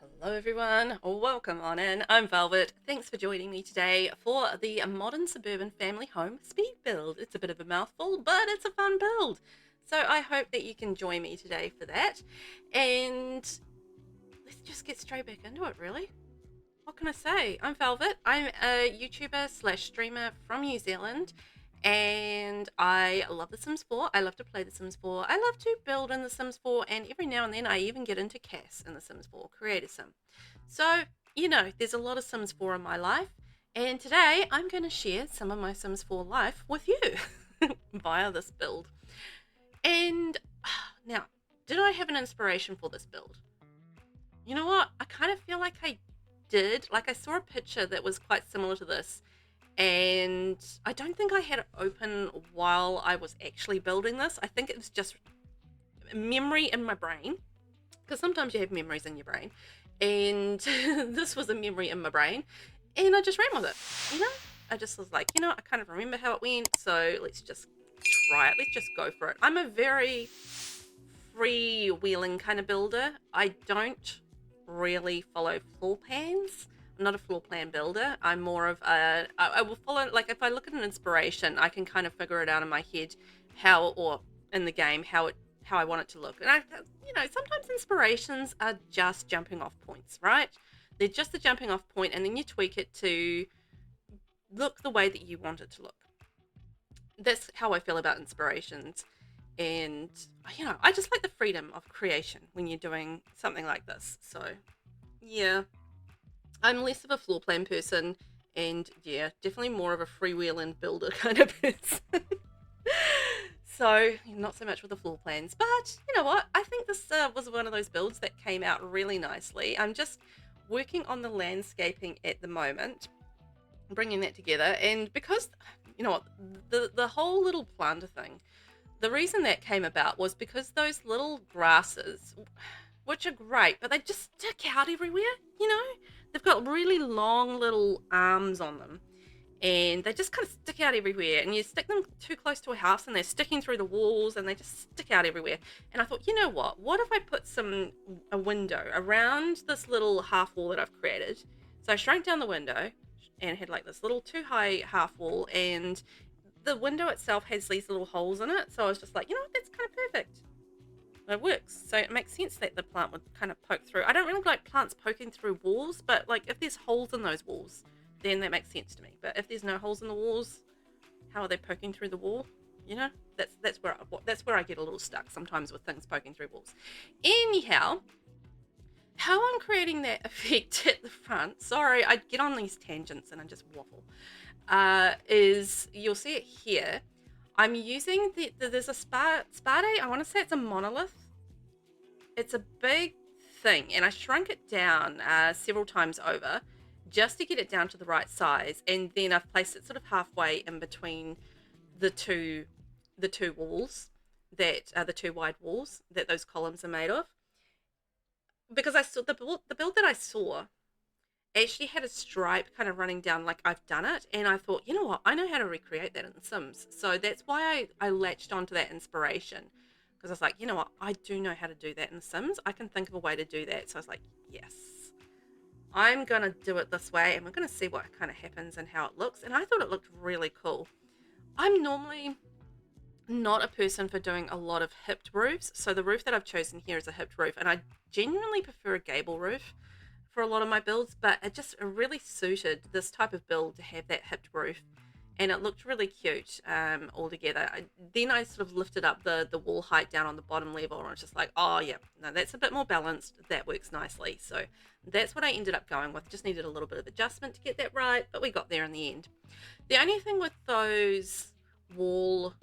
Hello everyone, welcome on in. I'm Velvet. Thanks for joining me today for the modern suburban family home speed build. It's a bit of a mouthful, but it's a fun build. So I hope that you can join me today for that. And let's just get straight back into it, really. What can I say? I'm Velvet. I'm a YouTuber slash streamer from New Zealand. And I love The Sims 4. I love to play The Sims 4. I love to build in The Sims 4. And every now and then I even get into CAS in The Sims 4, create a sim. So, there's a lot of Sims 4 in my life. And today I'm going to share some of my Sims 4 life with you via this build. And now, did I have an inspiration for this build? You know what? I kind of feel like I did. Like I saw a picture that was quite similar to this, and I don't think I had it open while I was actually building this. I think it was just memory in my brain, because sometimes you have memories in your brain, and this was a memory in my brain, and I just ran with it. I just was like, I kind of remember how it went, so let's just try it. Let's just go for it. I'm a very freewheeling kind of builder. I don't really follow floor plans. I'm not a floor plan builder. I'm more of I will follow, like if I look at an inspiration, I can kind of figure it out in my head how, or in the game, how I want it to look. And sometimes inspirations are just jumping off points, right? They're just the jumping off point, and then you tweak it to look the way that you want it to look. That's how I feel about inspirations. And I just like the freedom of creation when you're doing something like this. So yeah, I'm less of a floor plan person, and yeah, definitely more of a freewheeling builder kind of person. So not so much with the floor plans, but you know what, I think this was one of those builds that came out really nicely. I'm just working on the landscaping at the moment, bringing that together. And because you know what, the whole little planter thing, the reason that came about was because those little grasses, which are great, but they just stick out everywhere, They've got really long little arms on them, and they just kind of stick out everywhere. And you stick them too close to a house, and they're sticking through the walls, and they just stick out everywhere. And I thought, you know what if I put a window around this little half wall that I've created? So I shrank down the window and had like this little too high half wall, and the window itself has these little holes in it. So I was just like, that's kind of perfect. It works. So it makes sense that the plant would kind of poke through. I don't really like plants poking through walls, but like if there's holes in those walls, then that makes sense to me. But if there's no holes in the walls, how are they poking through the wall? That's where I get a little stuck sometimes with things poking through walls. Anyhow, how I'm creating that effect at the front, sorry, I get on these tangents and I just waffle, is you'll see it here. I'm using there's a Spade, I want to say it's a monolith. It's a big thing, and I shrunk it down several times over just to get it down to the right size, and then I've placed it sort of halfway in between the two walls, that are the two wide walls that those columns are made of. Because I saw the build that I saw actually had a stripe kind of running down like I've done it, and I thought, you know what, I know how to recreate that in The Sims. So that's why I latched onto that inspiration, because I was like, you know what, I do know how to do that in The Sims. I can think of a way to do that. So I was like, yes, I'm gonna do it this way, and we're gonna see what kind of happens and how it looks. And I thought it looked really cool. I'm normally not a person for doing a lot of hipped roofs, so the roof that I've chosen here is a hipped roof, and I genuinely prefer a gable roof for a lot of my builds, but it just really suited this type of build to have that hipped roof, and it looked really cute all together. Then I sort of lifted up the wall height down on the bottom level, and I was just like, oh yeah, no, that's a bit more balanced, that works nicely. So that's what I ended up going with. Just needed a little bit of adjustment to get that right, but we got there in the end. The only thing with those little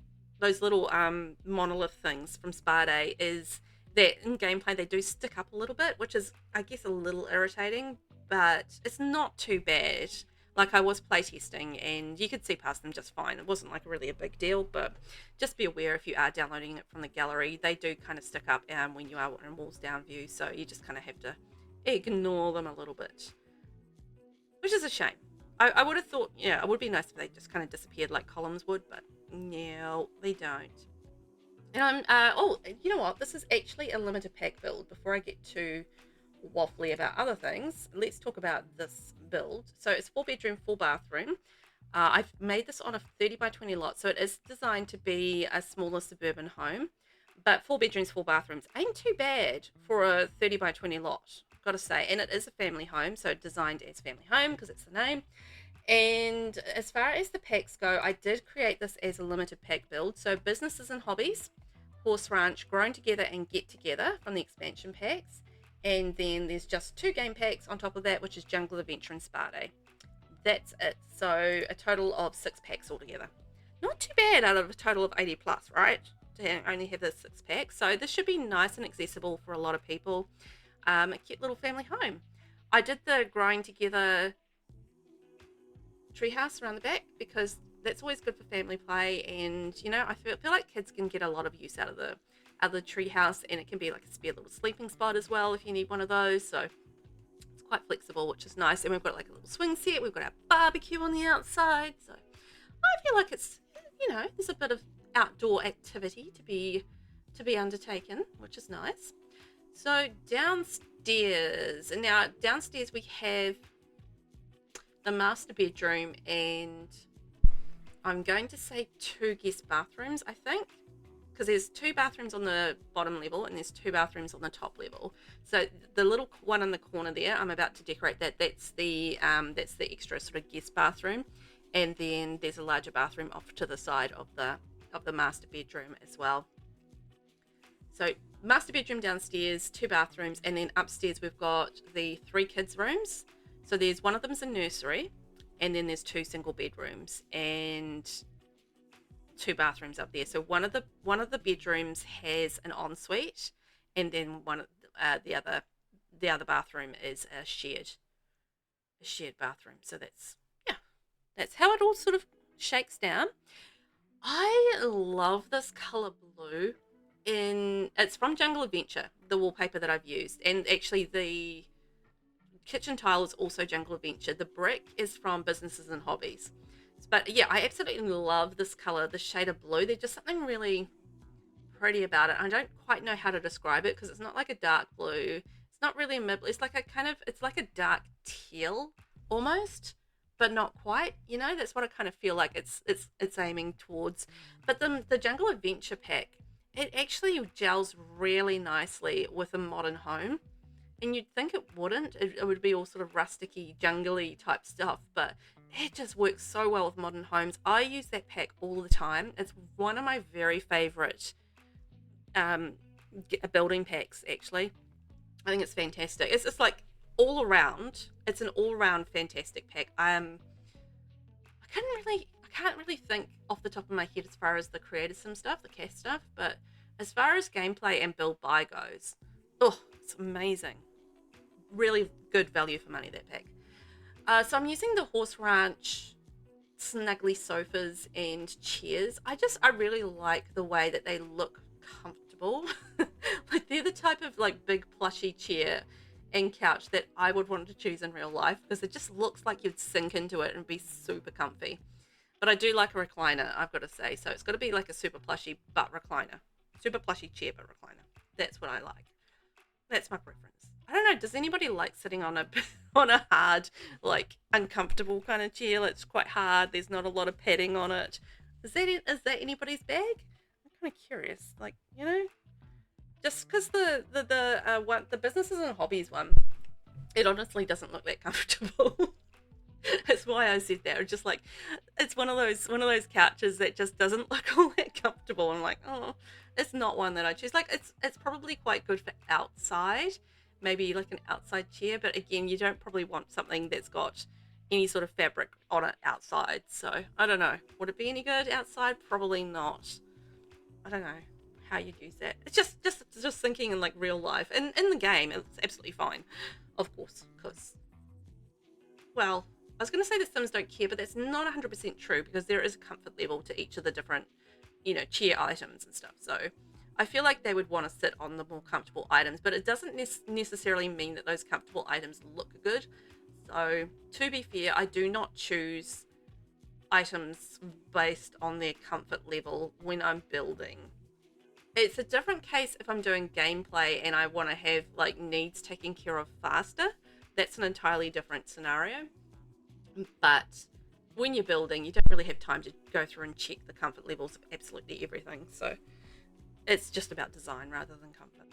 monolith things from Spade is that in gameplay they do stick up a little bit, which is, I guess, a little irritating, but it's not too bad. Like, I was playtesting and you could see past them just fine. It wasn't like really a big deal, but just be aware if you are downloading it from the gallery, they do kind of stick up when you are in walls down view, so you just kind of have to ignore them a little bit, which is a shame. I would have thought, yeah, it would be nice if they just kind of disappeared like columns would, but no, they don't. And I'm, oh, you know what? This is actually a limited pack build before I get to waffly about other things, let's talk about this build. So it's 4 bedroom, 4 bathroom. I've made this on a 30 by 20 lot, so it is designed to be a smaller suburban home, but 4 bedrooms, 4 bathrooms ain't too bad for a 30 by 20 lot, gotta say. And it is a family home, so designed as family home because it's the name. And as far as the packs go, I did create this as a limited pack build. So businesses and hobbies, horse ranch, grown together and get together from the expansion packs. And then there's just 2 game packs on top of that, which is jungle adventure and spa day. That's it. So a total of 6 packs altogether. Not too bad out of a total of 80 plus, right? To only have the 6 packs. So this should be nice and accessible for a lot of people. A cute little family home. I did the growing together treehouse around the back because that's always good for family play, and you know, I feel like kids can get a lot of use out of the treehouse, and it can be like a spare little sleeping spot as well if you need one of those. So it's quite flexible, which is nice. And we've got like a little swing set, we've got our barbecue on the outside, so I feel like it's, you know, there's a bit of outdoor activity to be undertaken, which is nice. So downstairs, and now downstairs we have the master bedroom, and I'm going to say 2 guest bathrooms, I think, because there's 2 bathrooms on the bottom level and there's 2 bathrooms on the top level. So the little one in the corner there, I'm about to decorate that. That's the extra sort of guest bathroom, and then there's a larger bathroom off to the side of the master bedroom as well. So master bedroom downstairs, 2 bathrooms, and then upstairs we've got the 3 kids rooms. So there's one of them's a nursery, and then there's 2 single bedrooms and 2 bathrooms up there. So one of the bedrooms has an ensuite, and then the other bathroom is a shared bathroom. So that's how it all sort of shakes down. I love this color blue. It's from Jungle Adventure, the wallpaper that I've used, and actually the kitchen tile is also Jungle Adventure. The brick is from Businesses and Hobbies. But yeah, I absolutely love this color, the shade of blue. There's just something really pretty about it. I don't quite know how to describe it because it's not like a dark blue. It's not really a mid. It's like it's like a dark teal almost, but not quite. You know, that's what I kind of feel like it's aiming towards. But the Jungle Adventure pack, it actually gels really nicely with a modern home. And you'd think it wouldn't. It would be all sort of rusticy, jungly type stuff, but it just works so well with modern homes. I use that pack all the time. It's one of my very favorite building packs, actually. I think it's fantastic. It's just like all around. It's an all around fantastic pack. I can't really think off the top of my head as far as the creator sim stuff, the cast stuff, but as far as gameplay and build buy goes, oh, it's amazing. Really good value for money, that pack. So I'm using the Horse Ranch snuggly sofas and chairs. I really like the way that they look comfortable. Like they're the type of like big plushy chair and couch that I would want to choose in real life because it just looks like you'd sink into it and be super comfy. But I do like a recliner, I've got to say. So it's got to be like a super plushy butt recliner. Super plushy chair but recliner. That's what I like. That's my preference. I don't know, does anybody like sitting on a on a hard, like uncomfortable kind of chair that's quite hard, there's not a lot of padding on it? Is that anybody's bag? I'm kind of curious, like, you know, just because the businesses and hobbies one, it honestly doesn't look that comfortable. That's why I said that. It's just like, it's one of those couches that just doesn't look all that comfortable. I'm like, oh, it's not one that I choose. Like, it's probably quite good for outside, maybe like an outside chair, but again, you don't probably want something that's got any sort of fabric on it outside. So I don't know, would it be any good outside? Probably not. I don't know how you'd use that. It's just thinking in like real life, and in the game it's absolutely fine, of course, because, well, I was going to say the Sims don't care, but that's not 100% true because there is a comfort level to each of the different, you know, chair items and stuff. So I feel like they would want to sit on the more comfortable items, but it doesn't necessarily mean that those comfortable items look good. So to be fair, I do not choose items based on their comfort level when I'm building. It's a different case if I'm doing gameplay and I want to have like needs taken care of faster. That's an entirely different scenario. But when you're building, you don't really have time to go through and check the comfort levels of absolutely everything. So it's just about design rather than comfort.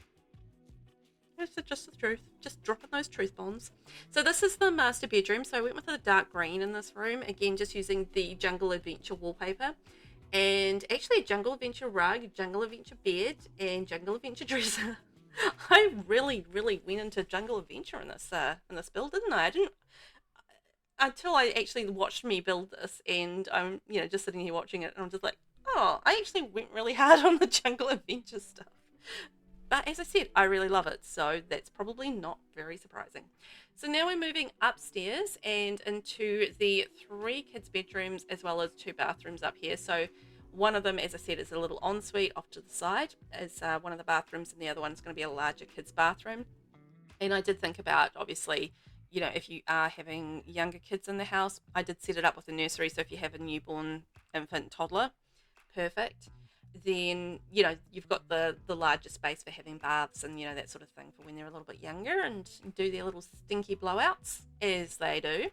It's just the truth. Just dropping those truth bombs. So this is the master bedroom. So I went with a dark green in this room. Again, just using the Jungle Adventure wallpaper. And actually Jungle Adventure rug, Jungle Adventure bed, and Jungle Adventure dresser. I really, really went into Jungle Adventure in this build, didn't I? I didn't until I actually watched me build this, and I'm just sitting here watching it, and I'm just like, oh, I actually went really hard on the Jungle Adventure stuff. But as I said, I really love it, so that's probably not very surprising. So now we're moving upstairs and into the 3 kids' bedrooms as well as 2 bathrooms up here. So one of them, as I said, is a little ensuite off to the side as one of the bathrooms, and the other one is going to be a larger kids' bathroom. And I did think about, obviously, if you are having younger kids in the house, I did set it up with a nursery. So if you have a newborn infant toddler, perfect. Then you've got the larger space for having baths and that sort of thing for when they're a little bit younger and do their little stinky blowouts as they do.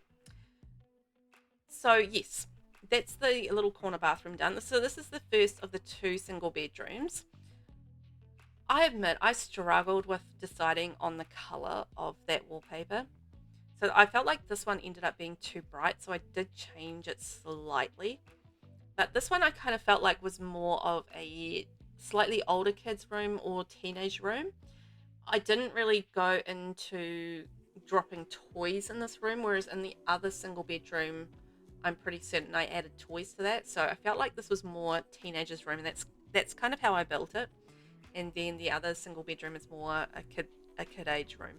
So yes, that's the little corner bathroom done. So this is the first of the 2 single bedrooms. I admit I struggled with deciding on the color of that wallpaper. So I felt like this one ended up being too bright, so I did change it slightly. But this one I kind of felt like was more of a slightly older kids room or teenage room. I didn't really go into dropping toys in this room, whereas in the other single bedroom, I'm pretty certain I added toys to that. So I felt like this was more teenagers room, and that's kind of how I built it. And then the other single bedroom is more a kid age room,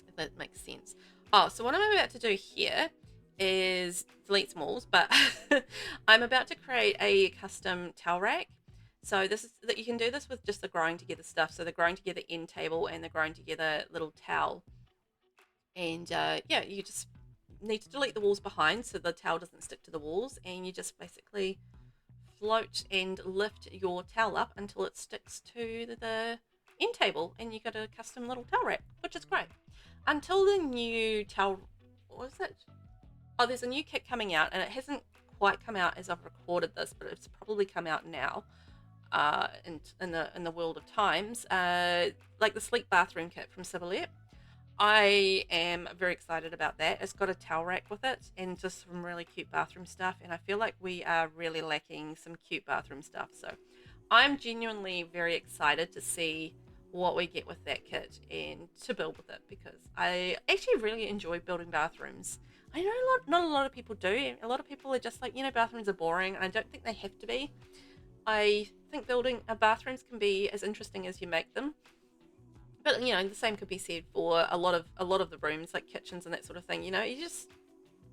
if that makes sense. Oh, so what I'm about to do here is delete smalls, but I'm about to create a custom towel rack. So this is that you can do this with just the growing together stuff. So the growing together end table and the growing together little towel. And yeah, you just need to delete the walls behind so the towel doesn't stick to the walls, and you just basically float and lift your towel up until it sticks to the end table, and you got a custom little towel rack, which is great. Until the new towel, what is it? Oh, there's a new kit coming out, and it hasn't quite come out as I've recorded this, but it's probably come out now. In the world of times, like the sleek bathroom kit from Suburb. I am very excited about that. It's got a towel rack with it and just some really cute bathroom stuff, and I feel like we are really lacking some cute bathroom stuff. So I'm genuinely very excited to see what we get with that kit and to build with it, because I actually really enjoy building bathrooms. I know not a lot of people do. A lot of people are just like, bathrooms are boring, and I don't think they have to be. I think building bathrooms can be as interesting as you make them. But the same could be said for a lot of the rooms, like kitchens and that sort of thing. You just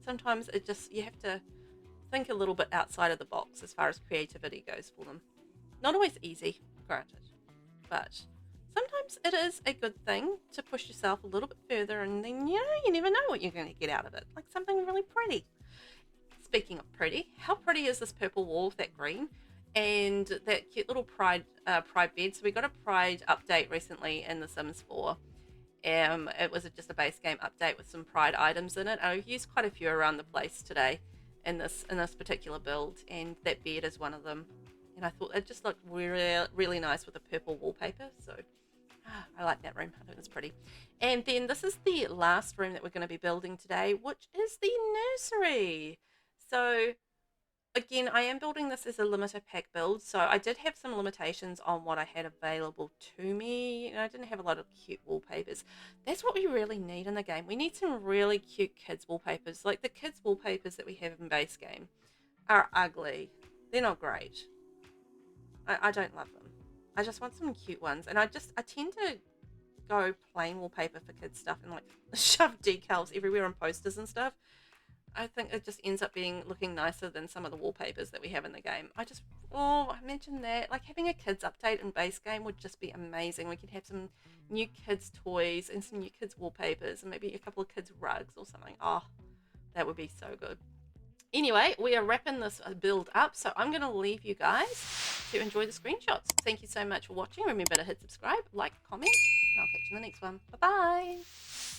sometimes you have to think a little bit outside of the box as far as creativity goes for them. Not always easy, granted, but sometimes it is a good thing to push yourself a little bit further, and then you never know what you're going to get out of it, like something really pretty. Speaking of pretty, how pretty is this purple wall with that green? And that cute little pride bed. So we got a pride update recently in The Sims 4. It was just a base game update with some pride items in it. I've used quite a few around the place today in this particular build, and that bed is one of them. And I thought it just looked really, really nice with the purple wallpaper. So I like that room. I think it's pretty. And then this is the last room that we're going to be building today, which is the nursery. So again, I am building this as a limited pack build, so I did have some limitations on what I had available to me. I didn't have a lot of cute wallpapers. That's what we really need in the game. We need some really cute kids wallpapers. Like the kids wallpapers that we have in base game are ugly. They're not great. I don't love them. I just want some cute ones, and I tend to go plain wallpaper for kids stuff and like shove decals everywhere on posters and stuff. I think it just ends up looking nicer than some of the wallpapers that we have in the game. I mentioned that, like having a kids update in base game would just be amazing. We could have some new kids toys and some new kids wallpapers and maybe a couple of kids rugs or something. Oh, that would be so good. Anyway, we are wrapping this build up, so I'm going to leave you guys to enjoy the screenshots. Thank you so much for watching. Remember to hit subscribe, like, comment, and I'll catch you in the next one. Bye-bye.